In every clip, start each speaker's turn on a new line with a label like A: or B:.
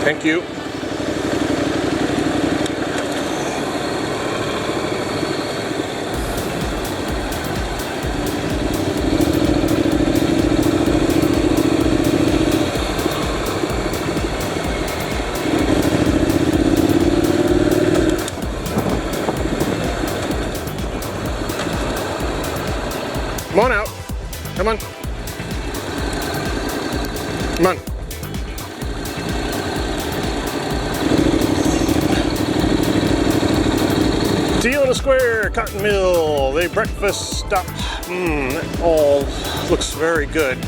A: Thank you. Come on out. Come on. Come on. Deal in a Square, Cotton Mill, the breakfast stop. That all looks very good.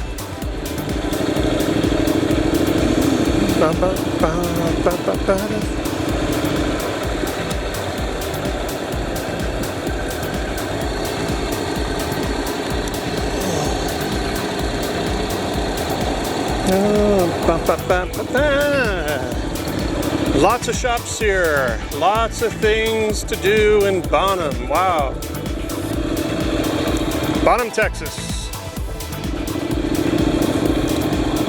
A: Lots of shops here, lots of things to do in Bonham. Wow. Bonham, Texas.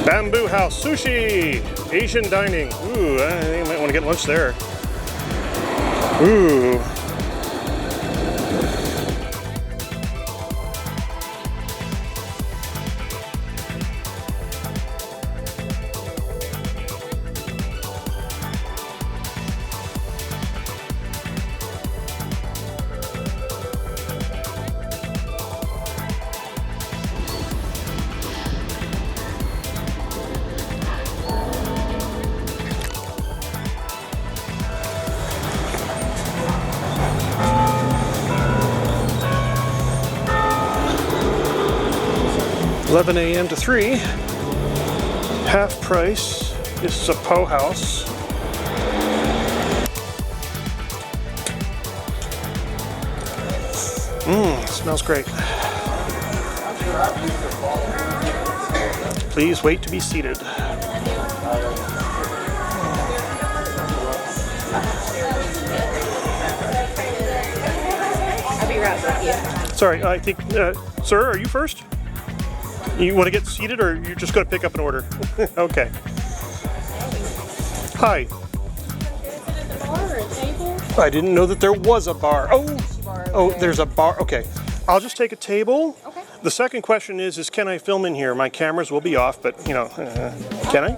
A: Bamboo House, sushi, Asian dining. Ooh, I think I might want to get lunch there. Ooh. $11 a.m. to 3. Half price. This is a Po House. Smells great. Please wait to be seated.
B: I'll be right with you.
A: Sorry, I think, sir, are you first? You want to get seated, or you're just going to pick up an order? Okay. Hi.
B: Is it a bar or a table?
A: I didn't know that there was a bar. Oh, there's a bar. Okay. I'll just take a table.
B: Okay.
A: The second question is can I film in here? My cameras will be off, but, you know, can I?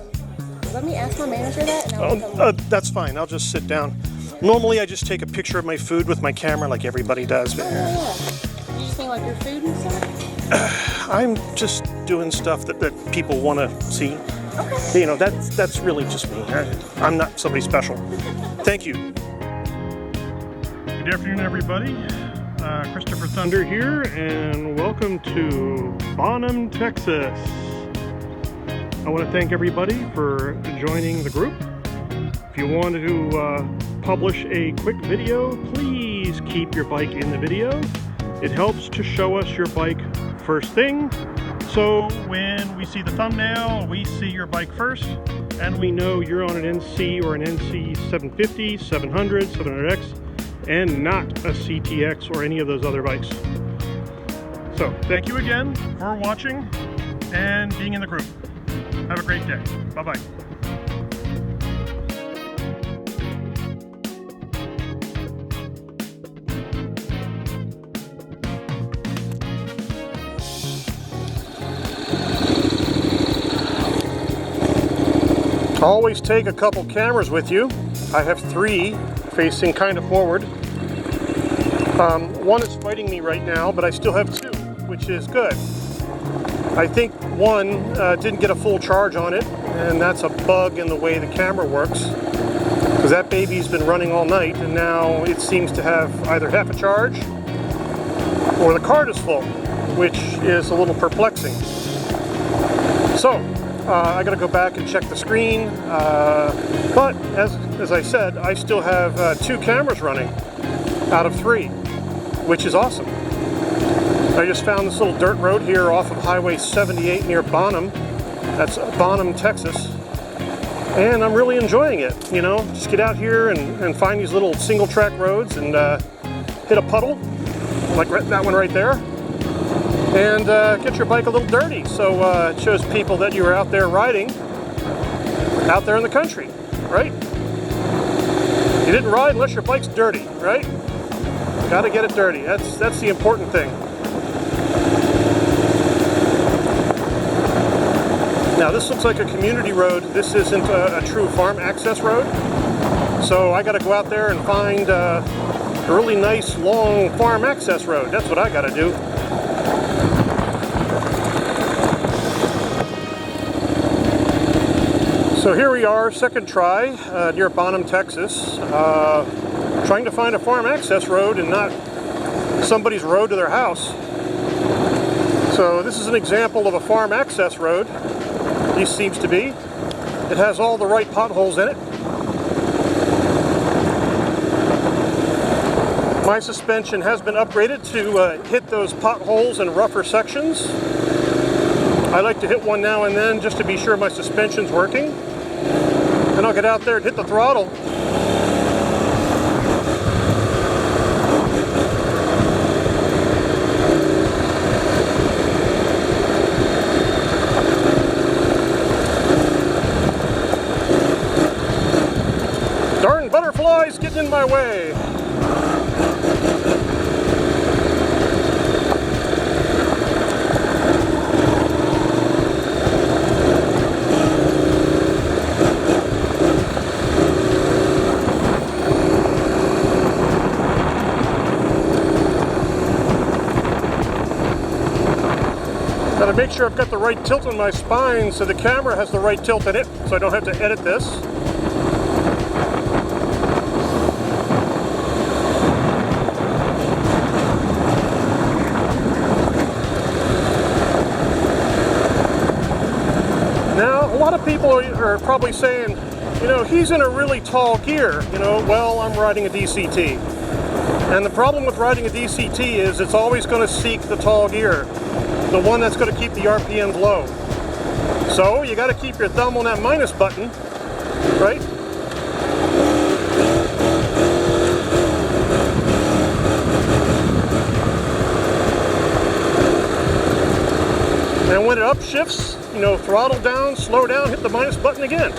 B: Let me ask my manager that, and I'll
A: That's fine. I'll just sit down. Normally, I just take a picture of my food with my camera like everybody does. But,
B: yeah. You just mean like your food and stuff?
A: I'm just doing stuff that people want to see.
B: Okay.
A: You know, that's really just me. I'm not somebody special. Thank you. Good afternoon, everybody. Christopher Thunder here, and welcome to Bonham, Texas. I want to thank everybody for joining the group. If you want to publish a quick video, please keep your bike in the video. It helps to show us your bike first thing, so when we see the thumbnail, we see your bike first, and we know you're on an NC or an NC750, 700, 700X, and not a CTX or any of those other bikes. So thank you again for watching and being in the group. Have a great day. Bye-bye. Always take a couple cameras with you. I have 3 facing kind of forward. One is fighting me right now, but I still have 2, which is good. I think one didn't get a full charge on it, and that's a bug in the way the camera works, because that baby's been running all night, and now it seems to have either half a charge or the card is full, which is a little perplexing. So I gotta go back and check the screen, but as I said, I still have 2 cameras running out of 3, which is awesome. I just found this little dirt road here off of Highway 78 near Bonham. That's Bonham, Texas, and I'm really enjoying it. You know, just get out here and find these little single track roads and hit a puddle like that one right there, and get your bike a little dirty, so it shows people that you are out there riding out there in the country. right? You didn't ride unless your bike's dirty, right? Gotta get it dirty. That's the important thing. Now this looks like a community road. This isn't a true farm access road. So I gotta go out there and find a really nice long farm access road. That's what I gotta do. So here we are, second try, near Bonham, Texas. Trying to find a farm access road and not somebody's road to their house. So this is an example of a farm access road. This seems to be. It has all the right potholes in it. My suspension has been upgraded to hit those potholes and rougher sections. I like to hit one now and then just to be sure my suspension's working. Then I'll get out there and hit the throttle. Darn butterflies getting in my way. Gotta make sure I've got the right tilt in my spine so the camera has the right tilt in it, so I don't have to edit this. Now, a lot of people are probably saying, you know, he's in a really tall gear. You know, well, I'm riding a DCT. And the problem with riding a DCT is it's always going to seek the tall gear, the one that's going to keep the RPMs low. So you got to keep your thumb on that minus button, right? And when it upshifts, you know, throttle down, slow down, hit the minus button again.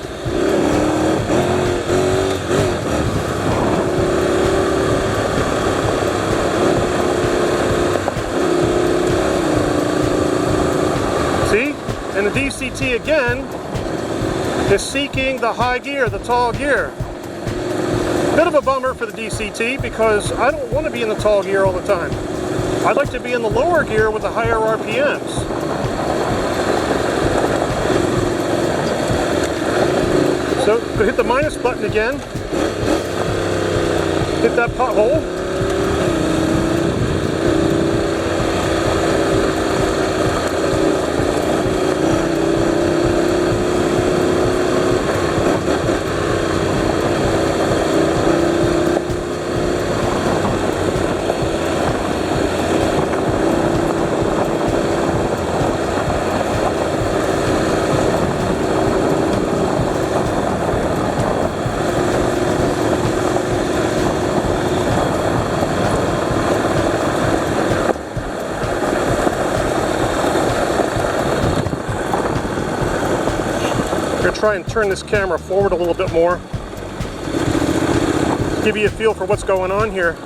A: See? And the DCT again is seeking the high gear, the tall gear. Bit of a bummer for the DCT because I don't want to be in the tall gear all the time. I'd like to be in the lower gear with the higher RPMs. So, gonna hit the minus button again. Hit that pothole. I'm going to try and turn this camera forward a little bit more. Give you a feel for what's going on here.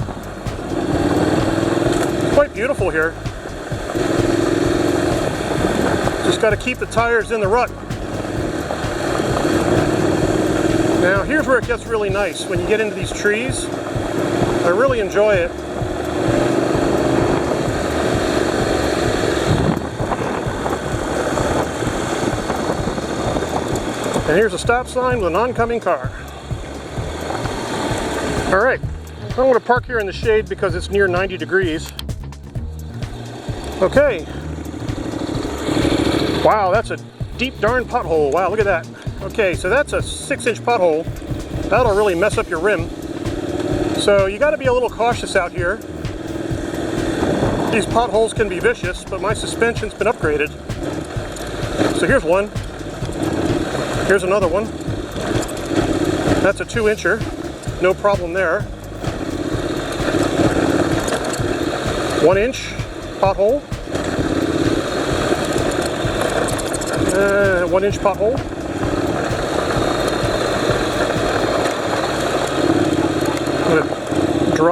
A: It's quite beautiful here. Just got to keep the tires in the rut. Now here's where it gets really nice. When you get into these trees, I really enjoy it. And here's a stop sign with an oncoming car. All right, I'm going to park here in the shade because it's near 90 degrees. Okay. Wow, that's a deep darn pothole. Wow, look at that. Okay, so that's a 6-inch pothole. That'll really mess up your rim. So you got to be a little cautious out here. These potholes can be vicious, but my suspension's been upgraded. So here's one. Here's another one. That's a 2-incher. No problem there. 1-inch pothole. 1-inch pothole.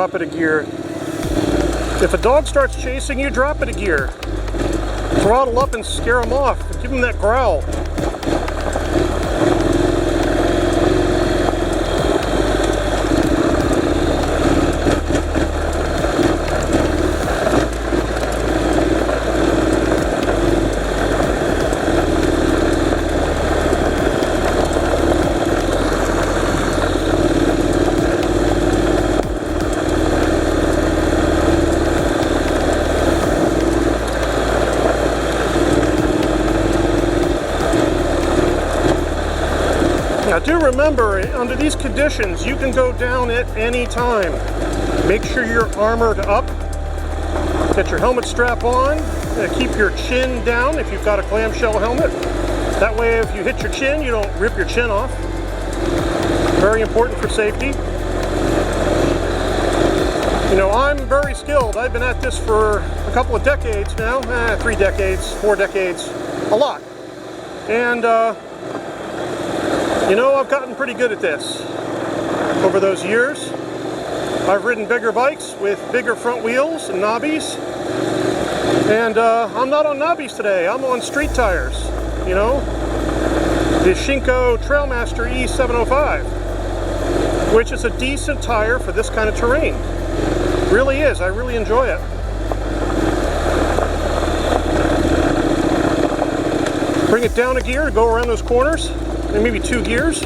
A: drop it a gear. If a dog starts chasing you, drop it a gear. Throttle up and scare him off. Give him that growl. Now do remember, under these conditions, you can go down at any time. Make sure you're armored up. Get your helmet strap on. Keep your chin down if you've got a clamshell helmet. That way if you hit your chin, you don't rip your chin off. Very important for safety. You know, I'm very skilled. I've been at this for a couple of decades now. 3 decades, 4 decades, a lot. And you know, I've gotten pretty good at this over those years. I've ridden bigger bikes with bigger front wheels and knobbies. And I'm not on knobbies today. I'm on street tires, you know. The Shinko Trailmaster NC700X, which is a decent tire for this kind of terrain. Really is. I really enjoy it. Bring it down a gear to go around those corners. And maybe 2 gears.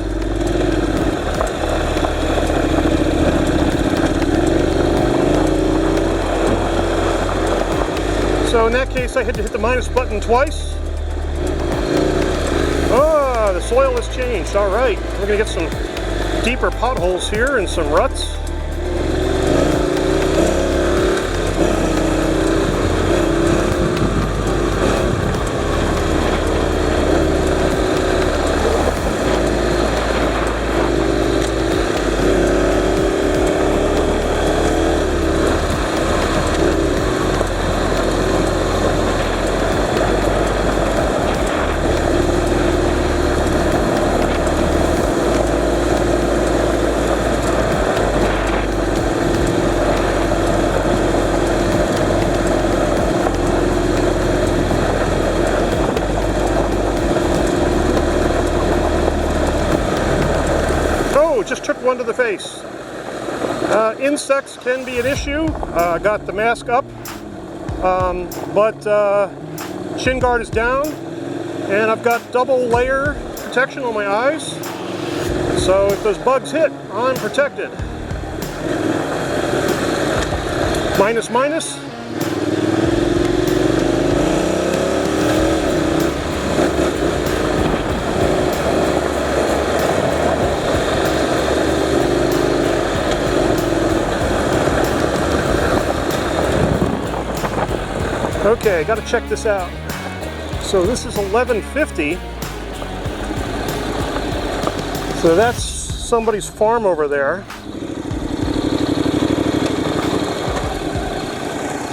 A: So in that case, I had to hit the minus button twice. Ah, the soil has changed. All right, we're gonna get some deeper potholes here and some ruts. Just took one to the face. Insects can be an issue. I got the mask up, but chin guard is down, and I've got double layer protection on my eyes. So if those bugs hit, I'm protected. Minus, minus. Okay, got to check this out. So this is 1150. So that's somebody's farm over there.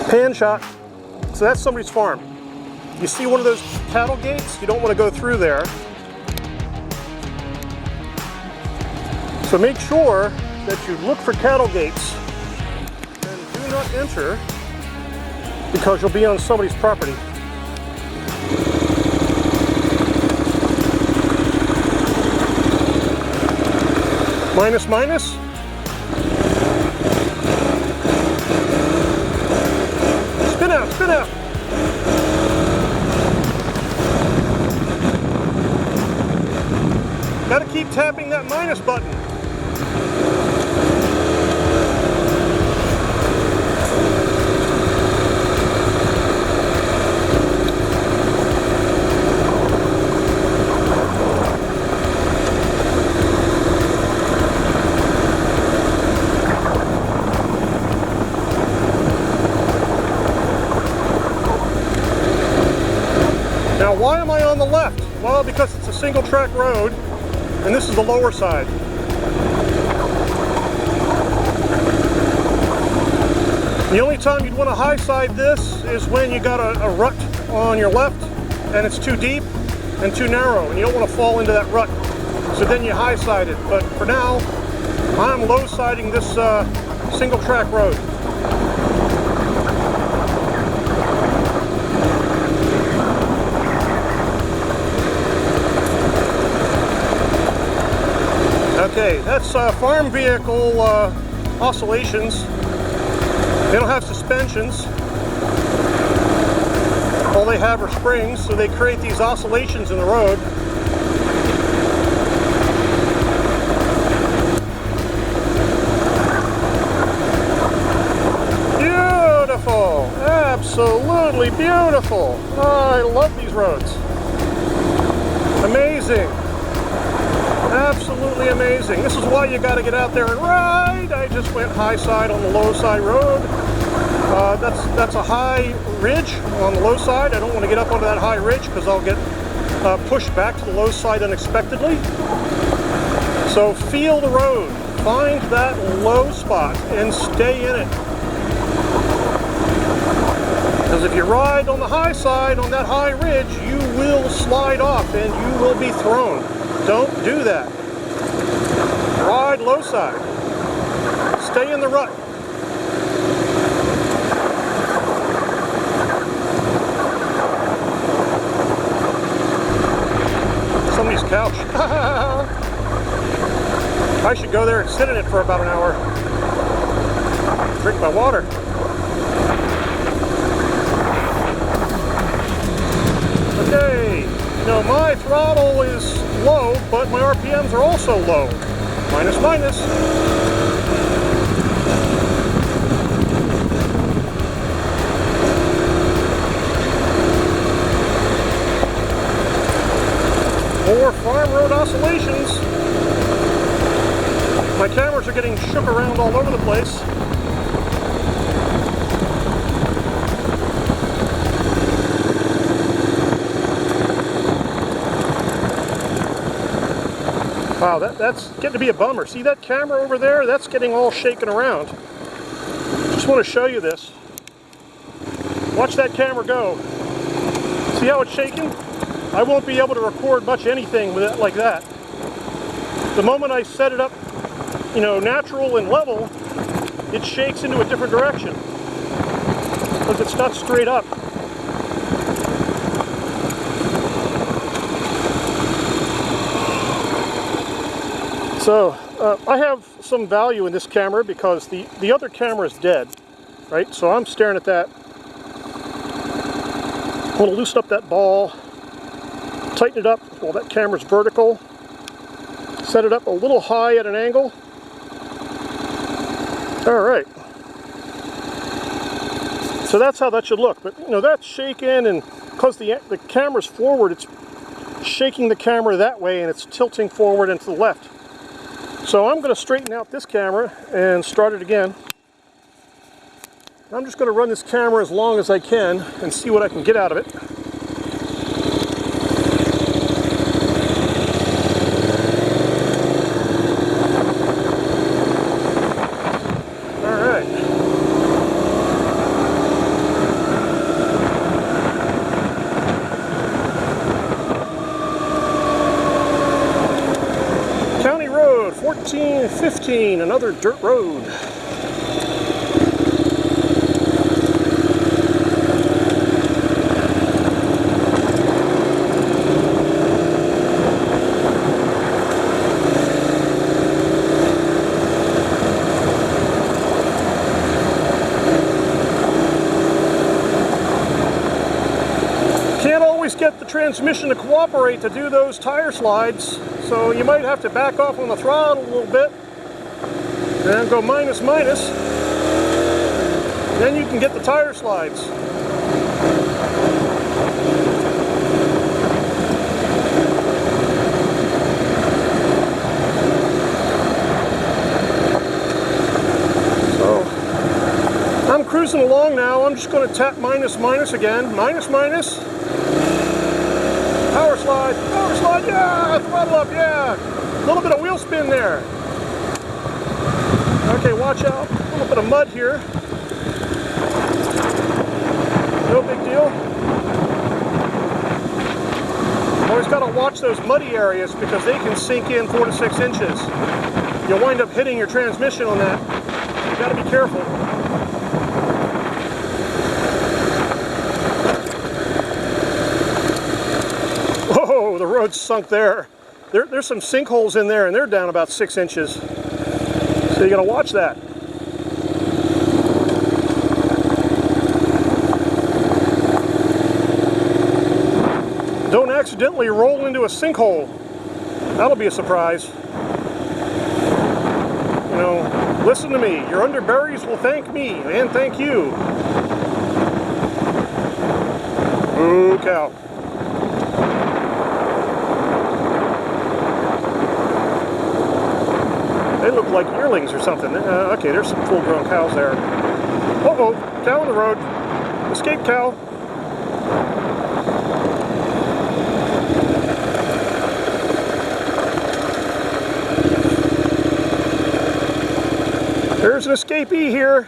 A: Pan shot. So that's somebody's farm. You see one of those cattle gates? You don't want to go through there. So make sure that you look for cattle gates and do not enter, because you'll be on somebody's property. Minus, minus. Spin out, spin out. Gotta keep tapping that minus button. Now, why am I on the left? Well, because it's a single track road, and this is the lower side. The only time you'd want to high side this is when you got a rut on your left, and it's too deep and too narrow, and you don't want to fall into that rut. So then you high side it. But for now, I'm low siding this single track road. Okay, that's farm vehicle oscillations. They don't have suspensions. All they have are springs, so they create these oscillations in the road. Beautiful! Absolutely beautiful! Oh, I love these roads. Amazing! Absolutely amazing. This is why you got to get out there and ride. I just went high side on the low side road. That's a high ridge on the low side. I don't want to get up onto that high ridge because I'll get pushed back to the low side unexpectedly. So feel the road. Find that low spot and stay in it. Because if you ride on the high side on that high ridge, you will slide off and you will be thrown. Don't do that. Ride low side. Stay in the rut. Somebody's couch. I should go there and sit in it for about an hour. Drink my water. Okay. You know, my throttle is low, but my RPMs are also low. Minus, minus. More farm road oscillations. My cameras are getting shook around all over the place. Wow, that's getting to be a bummer. See that camera over there? That's getting all shaken around. Just want to show you this. Watch that camera go. See how it's shaking? I won't be able to record much anything with it like that. The moment I set it up, you know, natural and level, it shakes into a different direction because it's not straight up. So I have some value in this camera because the other camera is dead, right? So I'm staring at that. I want to loosen up that ball, tighten it up while that camera's vertical, set it up a little high at an angle. All right. So that's how that should look. But you know, that's shaking, and because the camera's forward, it's shaking the camera that way and it's tilting forward and to the left. So I'm going to straighten out this camera and start it again. I'm just going to run this camera as long as I can and see what I can get out of it. All right. County Road 1415, another dirt road. Can't always get the transmission to cooperate to do those tire slides, so you might have to back off on the throttle a little bit and go minus minus. Then you can get the tire slides. So I'm cruising along now. I'm just going to tap minus minus again. Minus minus. Power slide, yeah, throttle up, yeah. A little bit of wheel spin there. Okay, watch out, a little bit of mud here. No big deal. Always got to watch those muddy areas because they can sink in 4 to 6 inches. You'll wind up hitting your transmission on that. You got to be careful. Whoa, the road's sunk there. There's some sinkholes in there, and they're down about 6 inches. So you got to watch that. Don't accidentally roll into a sinkhole. That'll be a surprise. You know, listen to me. Your underberries will thank me and thank you. Ooh, cow. They look like yearlings or something. Okay, there's some full-grown cows there. Uh-oh, cow on the road. Escape cow. There's an escapee here.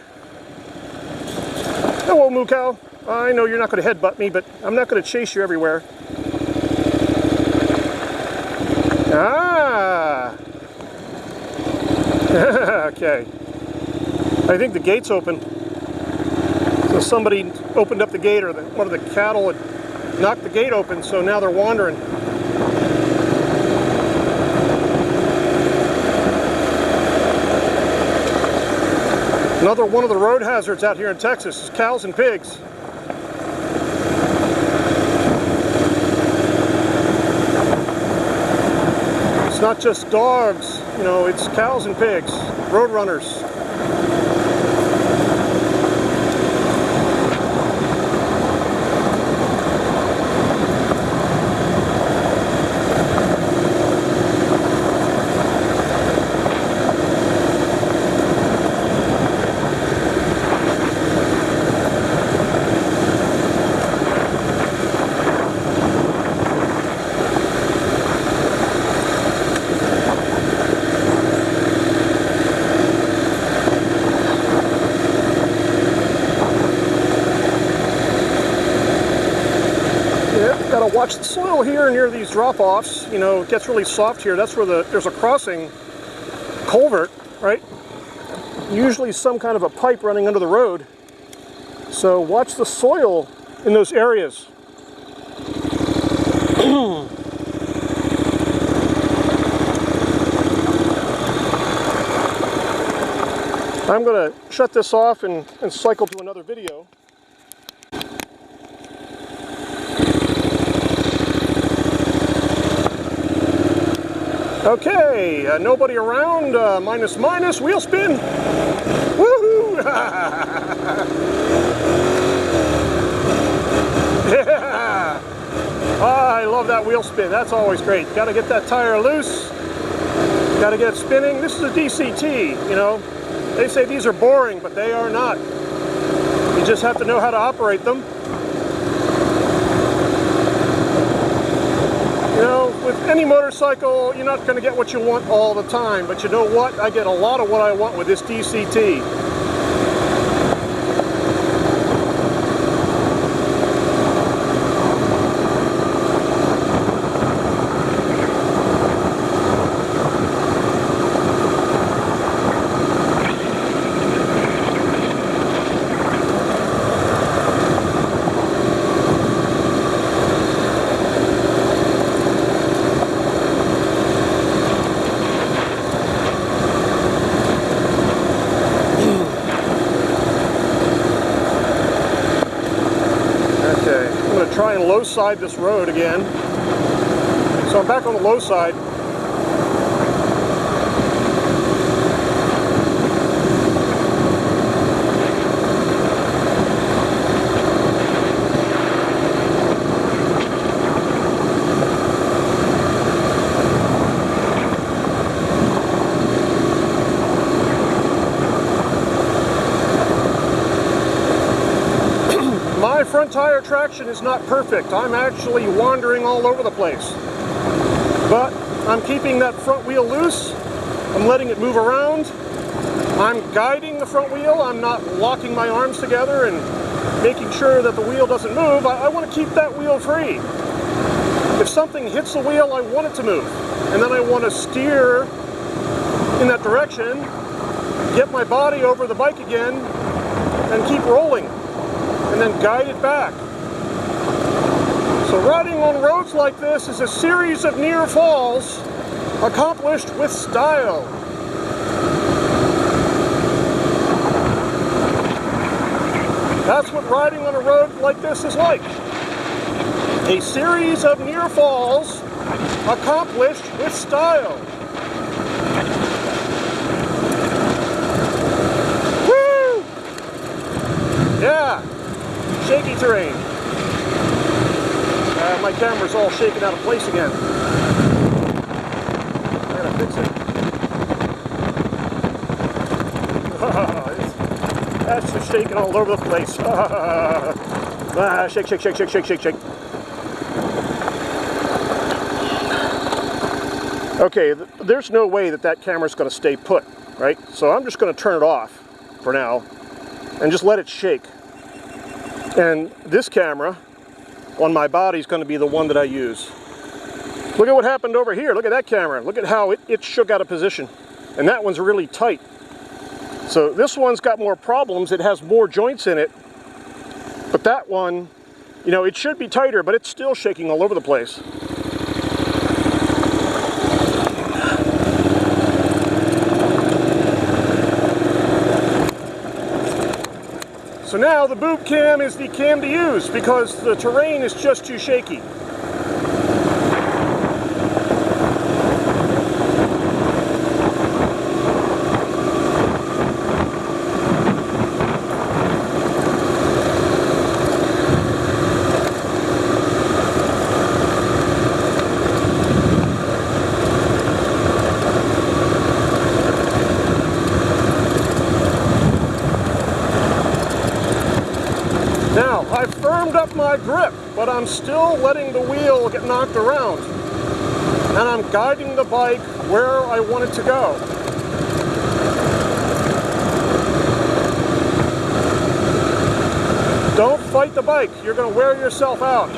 A: Hello, moo cow. I know you're not going to headbutt me, but I'm not going to chase you everywhere. Ah! Okay. I think the gate's open. So somebody opened up the gate, or one of the cattle had knocked the gate open, so now they're wandering. Another one of the road hazards out here in Texas is cows and pigs. It's not just dogs, you know, it's cows and pigs, road runners. Got to watch the soil here near these drop-offs. You know, it gets really soft here. That's where there's a crossing culvert, right? Usually some kind of a pipe running under the road. So watch the soil in those areas. I'm going to shut this off and cycle to another video. Okay, nobody around, minus, wheel spin. Woohoo! Yeah! I love that wheel spin, that's always great. Got to get that tire loose, got to get it spinning. This is a DCT, you know. They say these are boring, but they are not. You just have to know how to operate them. You know, with any motorcycle, you're not going to get what you want all the time, but you know what? I get a lot of what I want with this DCT. Try and low side this road again. So I'm back on the low side. My front tire traction is not perfect. I'm actually wandering all over the place. But I'm keeping that front wheel loose. I'm letting it move around. I'm guiding the front wheel. I'm not locking my arms together and making sure that the wheel doesn't move. I want to keep that wheel free. If something hits the wheel, I want it to move. And then I want to steer in that direction get my body over the bike again, and keep rolling, and then guide it back. So riding on roads like this is a series of near falls accomplished with style. That's what riding on a road like this is like. A series of near falls accomplished with style. Woo! Yeah, shaky terrain. My camera's all shaking out of place again. I gotta fix it. That's just shaking all over the place. Shake, shake, shake, shake, shake, shake, shake. Okay, there's no way that that camera's going to stay put, right? So I'm just going to turn it off for now and just let it shake. And this camera on my body is going to be the one that I use. Look at what happened over here. Look at that camera. Look at how it shook out of position. And that one's really tight. So this one's got more problems. It has more joints in it. But that one, you know, it should be tighter, but it's still shaking all over the place. So now the boob cam is the cam to use because the terrain is just too shaky. Now, I've firmed up my grip, but I'm still letting the wheel get knocked around. And I'm guiding the bike where I want it to go. Don't fight the bike. You're going to wear yourself out.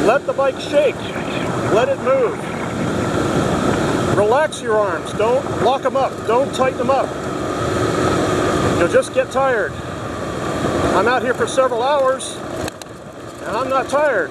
A: Let the bike shake. Let it move. Relax your arms. Don't lock them up. Don't tighten them up. You'll just get tired. I'm out here for several hours, and I'm not tired.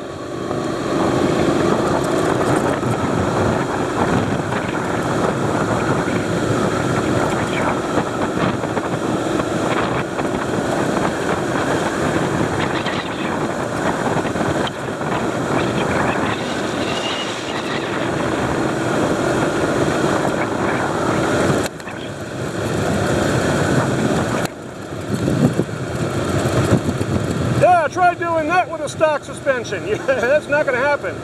A: Try doing that with a stock suspension. That's not going to happen.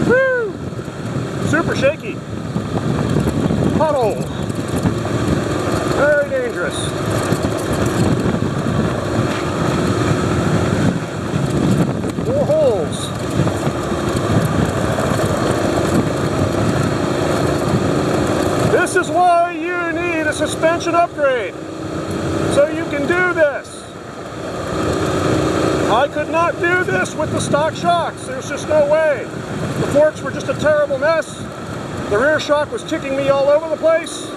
A: Woo! Super shaky. Puddle. Very dangerous. Holes. This is why you need a suspension upgrade, so you can do this. I could not do this with the stock shocks. There's just no way. The forks were just a terrible mess. The rear shock was kicking me all over the place.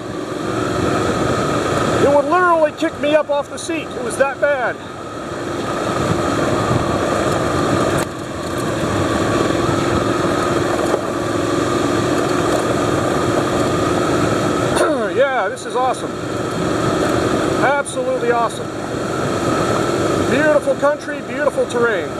A: It would literally kick me up off the seat. It was that bad. Yeah, this is awesome. Absolutely awesome. Beautiful country, beautiful terrain.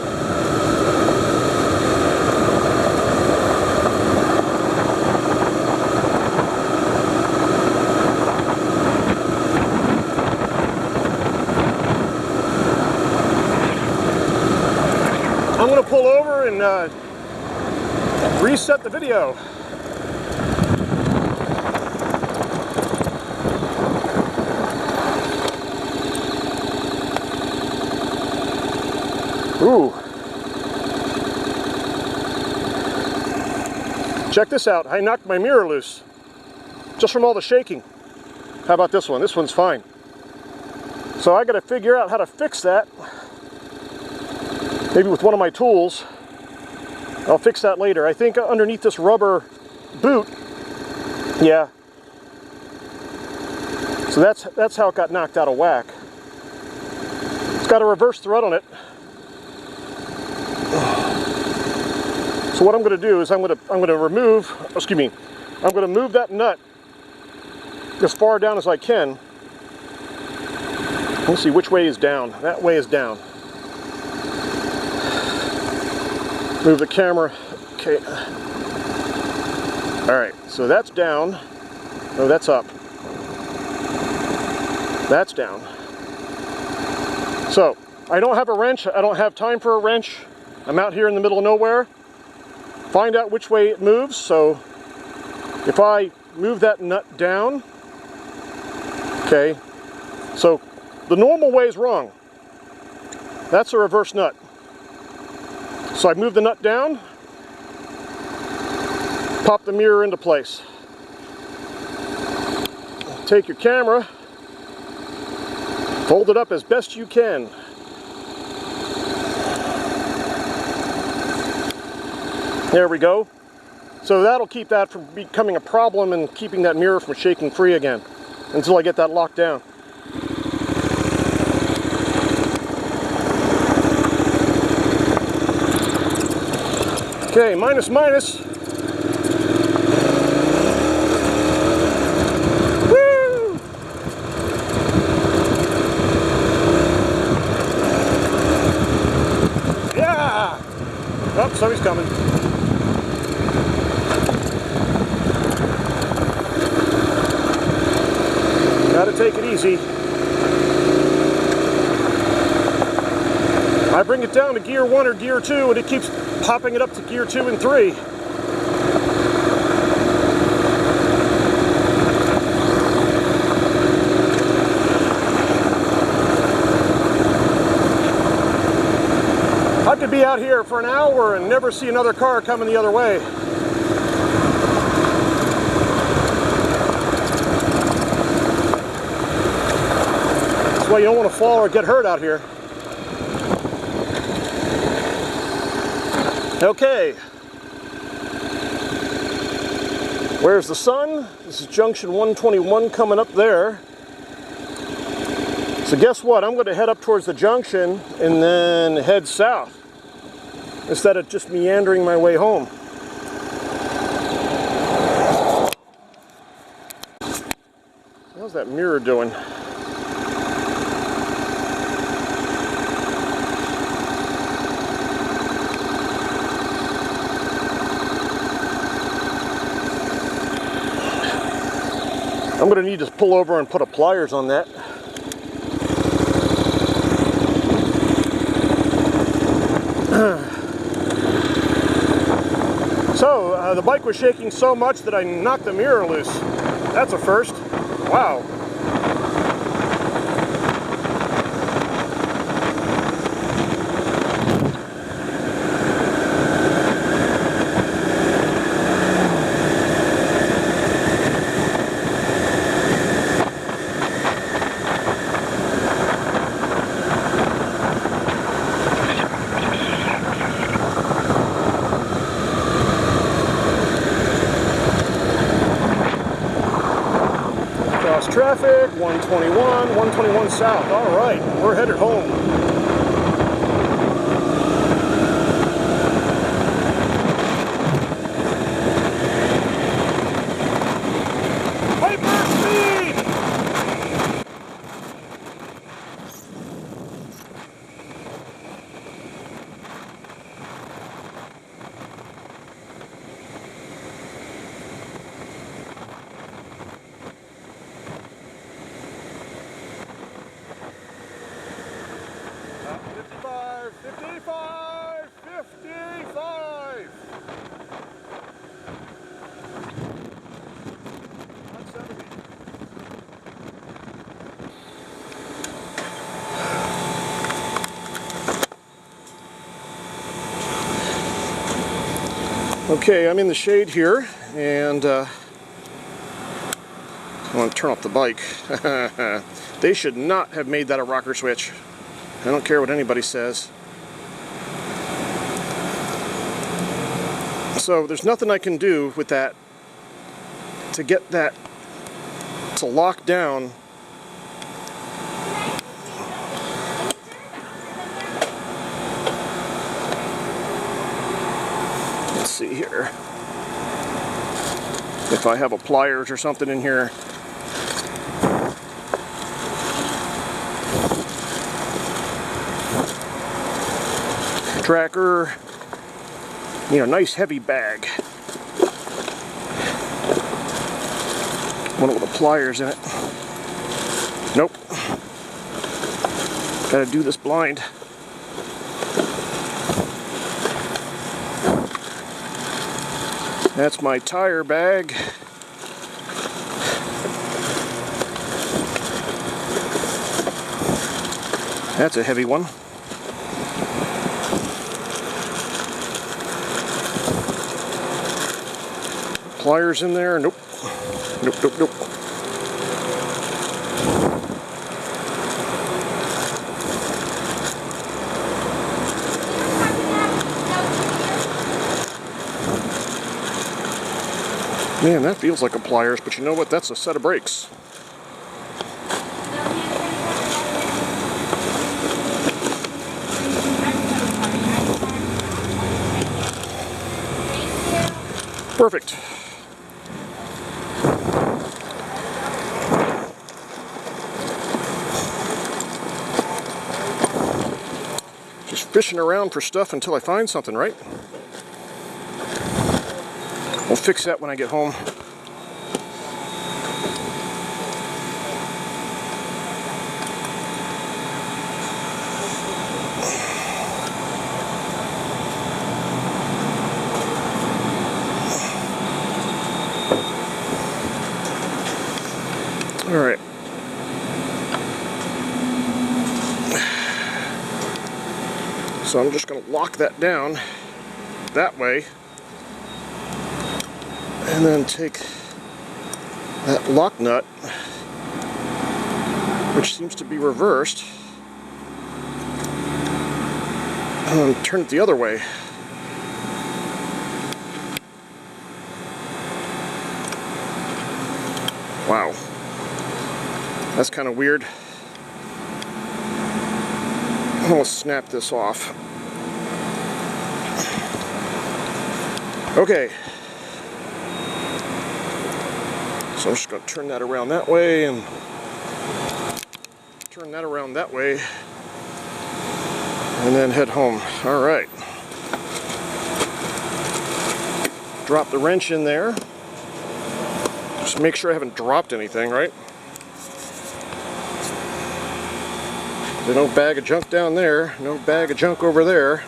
A: I'm going to pull over and reset the video. Ooh. Check this out. I knocked my mirror loose just from all the shaking. How about this one? This one's fine. So I got to figure out how to fix that. Maybe with one of my tools. I'll fix that later. I think underneath this rubber boot, yeah. So that's how it got knocked out of whack. It's got a reverse thread on it. So what I'm going to do is I'm going to move that nut as far down as I can. Let's see which way is down. That way is down. Move the camera. Okay. All right, so that's down. No, that's up. That's down. So I don't have a wrench. I don't have time for a wrench. I'm out here in the middle of nowhere. Find out which way it moves. So if I move that nut down, okay, so the normal way is wrong. That's a reverse nut. So I move the nut down, pop the mirror into place. Take your camera, fold it up as best you can. There we go. So that'll keep that from becoming a problem and keeping that mirror from shaking free again until I get that locked down. Okay, minus. Woo! Yeah! Oh, somebody's coming. Gotta take it easy. I bring it down to gear 1 or gear 2 and it keeps popping it up to gear 2 and 3. I could be out here for an hour and never see another car coming the other way. That's why you don't want to fall or get hurt out here. Okay, where's the sun? This is junction 121 coming up there. So guess what? I'm going to head up towards the junction and then head south instead of just meandering my way home. How's that mirror doing? I'm going to need to pull over and put a pliers on that. So, the bike was shaking so much that I knocked the mirror loose. That's a first. Wow. Traffic, 121 south. All right, we're headed home. Hyper speed! Okay, I'm in the shade here, and I want to turn off the bike. They should not have made that a rocker switch. I don't care what anybody says. So there's nothing I can do with that to get that to lock down. Let's see here. If I have a pliers or something in here. Tracker. You know, nice heavy bag. One with the pliers in it. Nope. Gotta do this blind. That's my tire bag. That's a heavy one. Pliers in there? Nope. Nope, nope, nope. Man, that feels like a pliers, but you know what? That's a set of brakes. Perfect. Just fishing around for stuff until I find something, right? We'll fix that when I get home. All right. So I'm just going to lock that down that way. And then take that lock nut, which seems to be reversed, and turn it the other way. Wow. That's kind of weird. I'm going to snap this off. Okay. So I'm just going to turn that around that way and turn that around that way and then head home. All right. Drop the wrench in there. Just make sure I haven't dropped anything, right? There's no bag of junk down there, no bag of junk over there.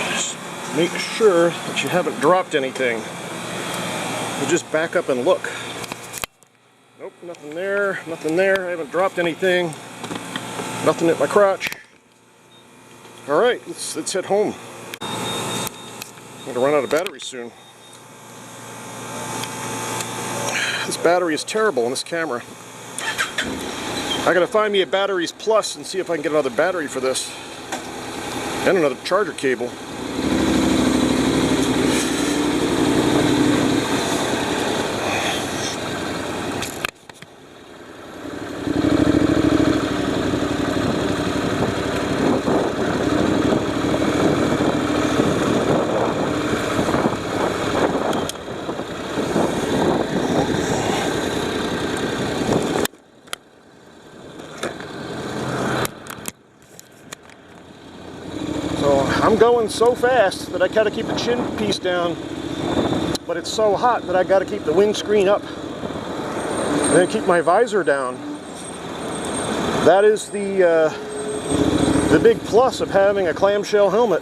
A: Just make sure that you haven't dropped anything. You just back up and look. Nope, nothing there, nothing there. I haven't dropped anything. Nothing at my crotch. All right, let's head home. I'm gonna run out of battery soon. This battery is terrible on this camera. I gotta find me a batteries plus and see if I can get another battery for this. And another charger cable. I'm going so fast that I gotta keep the chin piece down, but it's so hot that I gotta keep the windscreen up and then keep my visor down. That is the big plus of having a clamshell helmet,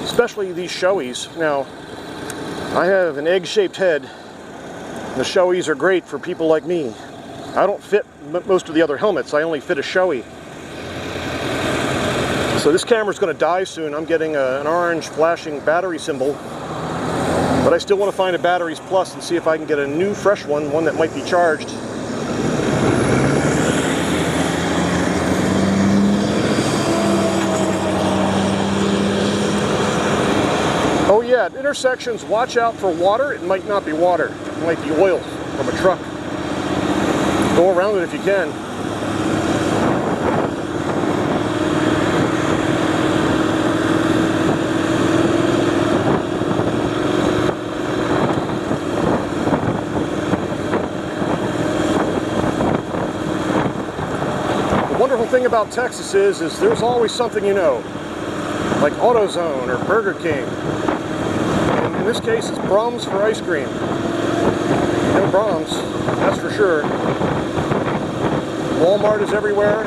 A: especially these Shoeis. Now, I have an egg-shaped head. The Shoeis are great for people like me. I don't fit most of the other helmets. I only fit a Shoei. So this camera's going to die soon. I'm getting an orange flashing battery symbol. But I still want to find a Batteries Plus and see if I can get a new fresh one that might be charged. Oh yeah, at intersections, watch out for water. It might not be water. It might be oil from a truck. Go around it if you can. The wonderful thing about Texas is there's always something you know, like AutoZone or Burger King. And in this case, it's Brahms for ice cream. No Brahms, that's for sure. Walmart is everywhere.